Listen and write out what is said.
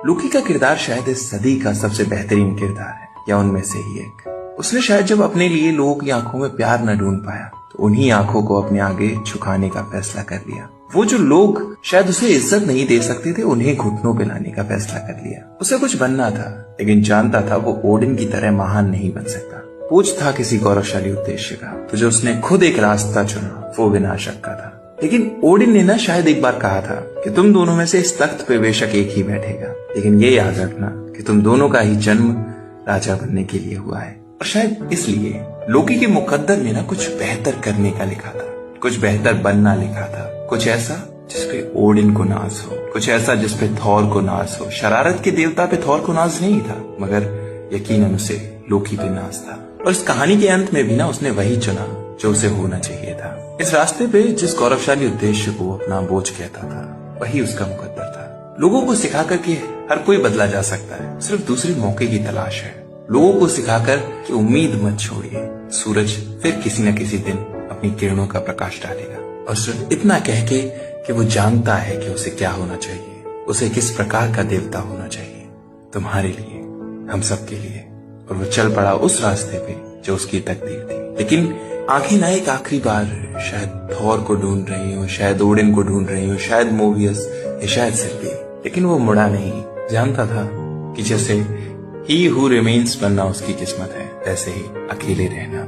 लोकी का किरदार शायद इस सदी का सबसे बेहतरीन किरदार है, या उनमें से ही एक। उसने शायद जब अपने लिए लोगों की आंखों में प्यार न ढूंढ पाया तो उन्हीं आंखों को अपने आगे झुकाने का फैसला कर लिया। वो जो लोग शायद उसे इज्जत नहीं दे सकते थे, उन्हें घुटनों पे लाने का फैसला कर लिया। उसे कुछ बनना था, लेकिन जानता था वो ओडिन की तरह महान नहीं बन सकता। पूछ था किसी गौरवशाली उद्देश्य का, तो जो उसने खुद एक रास्ता चुना वो विनाशक का था। लेकिन ओडिन ने ना शायद एक बार कहा था कि तुम दोनों में से इस तख्त पे बेशक एक ही बैठेगा, लेकिन ये याद रखना कि तुम दोनों का ही जन्म राजा बनने के लिए हुआ है। और शायद इसलिए लोकी के मुकद्दर में ना कुछ बेहतर करने का लिखा था, कुछ बेहतर बनना लिखा था, कुछ ऐसा जिसपे ओडिन को नाज हो, कुछ ऐसा जिसपे थॉर को नाज हो। शरारत के देवता पे थॉर को नाज नहीं था, मगर यकीनन उसे लोकी पे नाज था। और इस कहानी के अंत में भी ना उसने वही चुना जो उसे होना चाहिए था। इस रास्ते पे जिस गौरवशाली उद्देश्य को अपना बोझ कहता था, वही उसका मुकद्दर था। लोगों को सिखाकर कि हर कोई बदला जा सकता है, सिर्फ दूसरे मौके की तलाश है। लोगों को सिखाकर कि उम्मीद मत छोड़िए, सूरज फिर किसी न किसी दिन अपनी किरणों का प्रकाश डालेगा। और सिर्फ इतना कह के कि वो जानता है कि उसे क्या होना चाहिए, उसे किस प्रकार का देवता होना चाहिए, तुम्हारे लिए, हम सब के लिए। और वो चल पड़ा उस रास्ते पे जो उसकी तकदीर थी। लेकिन आंखें ना एक आखिरी बार शायद थॉर को ढूंढ रही हो, शायद ओडिन को ढूंढ रही हो, शायद मोबियस या शायद सिर्फी, लेकिन वो मुड़ा नहीं। जानता था कि जैसे ही हु रिमेन्स बनना उसकी किस्मत है, वैसे ही अकेले रहना